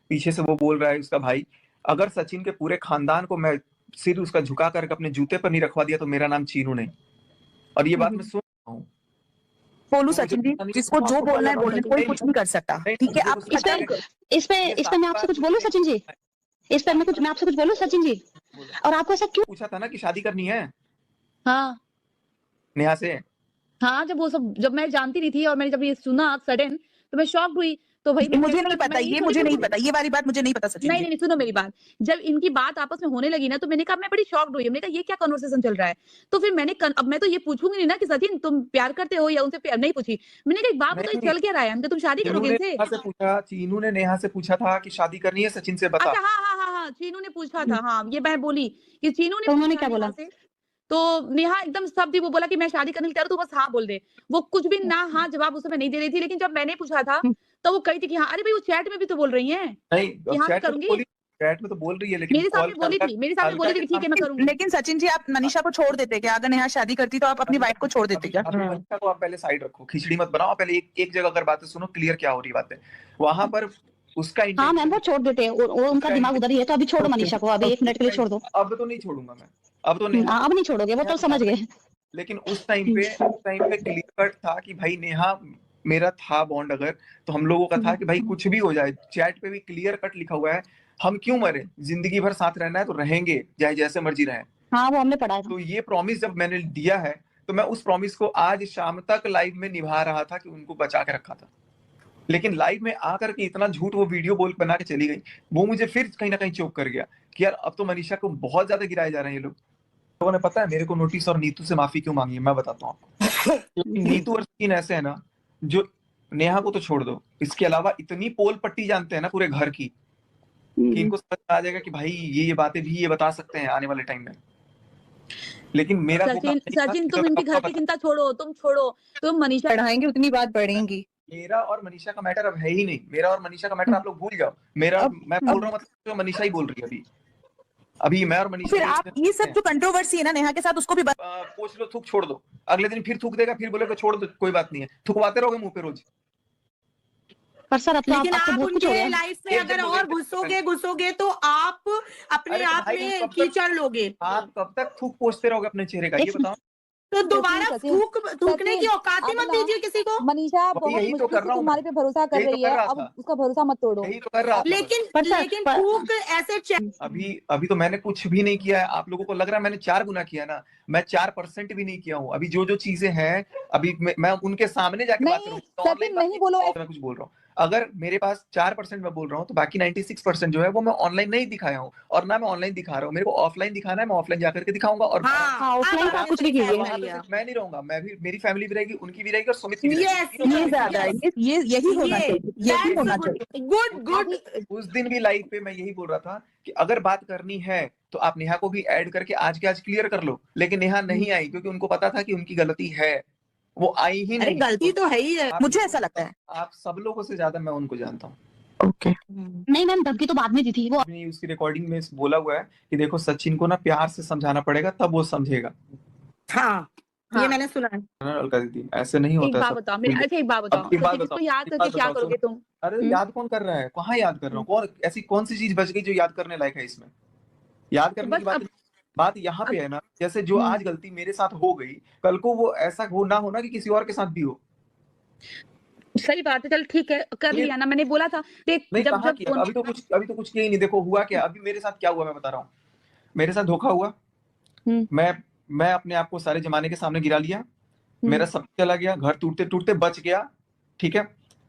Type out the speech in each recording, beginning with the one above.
पीछे से वो बोल रहा है उसका भाई, अगर सचिन के पूरे खानदान को मैं सिर उसका झुका कर अपने जूते पर नहीं रखवा दिया तो मेरा नाम चीनू नहीं। और ये बात मैं सुन रहा हूँ। बोलू सचिन जी, जिसको जो बोलना है बोलने, कोई कुछ नहीं कर सकता, ठीक है। आप इस पे मैं आपसे कुछ बोलूं सचिन जी, इस पर मैं आपसे कुछ बोलूं सचिन जी, और आपको ऐसा क्यों पूछा था ना कि शादी करनी है हाँ नेहा से? हाँ, जब मैं जानती नहीं थी और मैंने जब ये सुना सडन तो मैं शॉक्ड हुई। तो भाई मुझे नहीं पता, ये मुझे नहीं पता, ये वाली बात मुझे नहीं पता सचिन जी। नहीं, सुनो मेरी बात। जब इनकी बात आपस में होने लगी ना तो मैंने कहा मैं बड़ी शॉक्ड हुई। मैंने कहा ये क्या कन्वर्सेशन चल रहा है? तो फिर अब मैं तो ये पूछूंगी नहीं ना कि सचिन तुम प्यार करते हो या उनसे प्यार नहीं पूछी। मैंने कहा एक बात बताओ चल क्या रहा है? तुम शादी करोगे इनसे? चीनू ने नेहा से पूछा था कि शादी करनी है सचिन से बता। अच्छा हाँ, चीनू ने पूछा था। हाँ, ये मैं बोली कि चीनू ने, तो उन्होंने क्या बोला? तो नेहा एकदम सब थी, वो बोला कि मैं शादी करने तैयार हूं, तू बस हाँ बोल दे। वो कुछ भी ना हाँ जवाब उस समय नहीं दे रही थी। लेकिन जब मैंने पूछा था तो वो कही थी कि हाँ, अरे भाई वो चैट में भी तो बोल रही है नहीं, हाँ करूंगी। चैट में तो बोल रही है लेकिन मेरे सामने बोली थी ठीक है मैं करूंगी। लेकिन सचिन जी, आप मनीषा को छोड़ देते क्या? अगर नेहा शादी करती तो आप अपनी वाइफ को छोड़ देते क्या? मनीषा को आप पहले साइड रखो, खिचड़ी मत बनाओ, पहले एक जगह अगर बातें सुनो, क्लियर क्या हो रही बात है वहां पर। उसका हाँ मैम, वो छोड़ देते, उनका दिमाग उधर ही है, तो अभी छोड़ो मनीषा को, अभी 1 मिनट के लिए छोड़ दो। अब तो नहीं छोड़ूंगा मैं, अब तो नहीं, अब नहीं छोड़ोगे, वो तो समझ गए। लेकिन उस टाइम पे क्लियर कट था कि भाई नेहा मेरा था बॉन्ड, अगर तो हम लोगों का था कि भाई कुछ भी हो जाए। चैट पे भी क्लियर कट लिखा हुआ है, हम क्यों मरे, जिंदगी भर साथ रहना है तो रहेंगे, चाहे जैसे मर्जी रहे। हाँ वो हमने पढ़ा है। तो ये प्रॉमिस जब मैंने दिया है तो मैं उस प्रॉमिस को आज शाम तक लाइव में निभा रहा था कि उनको बचा के रखा था। लेकिन लाइव में आकर के इतना झूठ वो वीडियो बोल बना के चली गई, वो मुझे फिर कहीं ना कहीं चोक कर गया कि यार अब तो मनीषा को बहुत ज्यादा गिराए जा रहे हैं ये लोगों ने। पता है मेरे को नोटिस और नीतू से माफी क्यों मांगी है, मैं बताता हूँ आपको। नीतू और सचिन ऐसे है ना, जो नेहा को तो छोड़ दो, इसके अलावा इतनी पोल पट्टी जानते हैं ना पूरे घर की कि इनको समझ आ जाएगा कि भाई ये बातें भी ये बता सकते हैं आने वाले टाइम में। लेकिन मेरा सचिन तुम इनकी घर की चिंता छोड़ो, तुम मनीषा बढ़ाएंगे उतनी बात बढ़ेंगी। मेरा और मनीषा का मैटर अब है ही नहीं, मेरा और मनीषा का मैटर आप लोग भूल जाओ। मैं बोल रहा हूँ मतलब तो मनीषा ही बोल रही है अभी मैं और मनीषा। फिर आप ये सब जो कंट्रोवर्सी है ना नेहा के साथ, उसको भी पूछ लो, थूक छोड़ दो, अगले दिन फिर थूक देगा, फिर बोलेगा छोड़ दो, कोई बात नहीं है, थुकवाते रहोगे मुंह पे रोज। पर सर लेकिन आप उनके लाइफ में अगर और घुसोगे तो आप अपने आप में कीचड़ लोगे। आप कब तक थूक पोंछते रहोगे अपने चेहरे का, ये बताओ। तो दोबारा थूकने की औकात ही मत दीजिए किसी को। मनीषा बहुत मुश्किल से तुम्हारे पे भरोसा कर रही है, अब उसका भरोसा मत तोड़ो। यही तो कर रहा था। लेकिन थूक ऐसे अभी तो मैंने कुछ भी नहीं किया है। आप लोगों को लग रहा है मैंने 4 गुना किया ना, मैं 4% भी नहीं किया हूँ। अभी जो चीजें हैं अभी मैं उनके सामने जाके बात करूँ, नहीं बोलो, मैं कुछ बोल रहा हूँ। अगर मेरे पास 4% मैं बोल रहा हूँ तो बाकी 96% जो है वो मैं ऑनलाइन नहीं दिखाया हूँ, और ना मैं ऑनलाइन दिखा रहा हूँ। मेरे को ऑफलाइन दिखाना है, मैं ऑफलाइन जाकर के दिखाऊंगा। और ऑफलाइन का कुछ भी कीजिए, मैं नहीं रहूंगा, मैं भी, मेरी फैमिली भी रहेगी, उनकी भी रहेगी और सुमित की भी रहेगी। ये ज्यादा है, ये यही होना चाहिए। गुड। उस दिन भी लाइव पे मैं यही बोल रहा था कि अगर बात करनी है तो आप नेहा को भी ऐड करके आज के आज क्लियर कर लो। लेकिन नेहा नहीं आई क्योंकि उनको पता था कि उनकी गलती है, वो आई ही नहीं। गलती तो है ही है, मुझे ऐसा लगता है। आप सब लोगों से ज्यादा मैं उनको जानता हूँ। ओके नहीं मैम, धमकी तो बाद में दी थी वो। उसकी रिकॉर्डिंग में बोला हुआ है कि देखो सचिन को ना प्यार से समझाना पड़ेगा तब वो समझेगा। हाँ, ये मैंने सुना है। अलका दीदी ऐसे नहीं होता है। एक बात बताओ, इसको याद करके क्या करोगे तुम? अरे याद कौन कर रहा है, कहाँ याद कर रहा हूँ? ऐसी कौन सी चीज बच गई जो याद करने लायक है इसमें? याद करने की बात यहाँ पे है ना, जैसे जो आज गलती मेरे साथ हो गई, कल को वो ऐसा ना होना कि किसी और के साथ भी हो। सही बात है, चल ठीक है, कर लिया ना, मैंने बोला था। देख अभी तो कुछ किया ही नहीं। देखो हुआ क्या, अभी मेरे साथ क्या हुआ मैं बता रहा हूँ। मेरे साथ धोखा हुआ, मैं अपने आप को सारे जमाने के सामने गिरा लिया, मेरा सब चला गया, घर टूटते टूटते बच गया। ठीक है,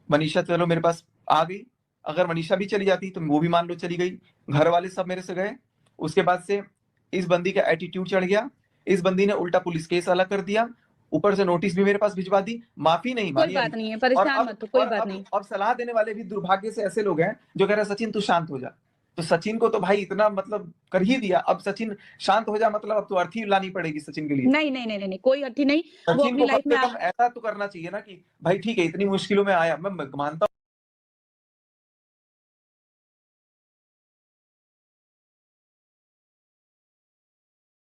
मनीषा चलो मेरे पास आ गई, अगर मनीषा भी चली जाती तो वो भी मान लो चली गई, घर वाले सब मेरे से गए। उसके बाद से इस बंदी का एटीट्यूड चढ़ गया, इस बंदी ने उल्टा पुलिस केस अलग कर दिया, ऊपर से नोटिस भी मेरे पास भिजवा दी, माफी नहीं मानी। कोई बात नहीं है, परेशान मत हो, कोई बात नहीं। अब सलाह देने वाले भी दुर्भाग्य से ऐसे लोग हैं जो कह रहे हैं सचिन तू शांत हो जा। तो सचिन को तो भाई इतना मतलब कर ही दिया, अब सचिन शांत हो जा मतलब अब तो अर्थी लानी पड़ेगी सचिन के लिए। नहीं, कोई अर्थी नहीं। सचिन को ऐसा तो करना चाहिए ना कि भाई ठीक है इतनी मुश्किलों में आया, मैं मानता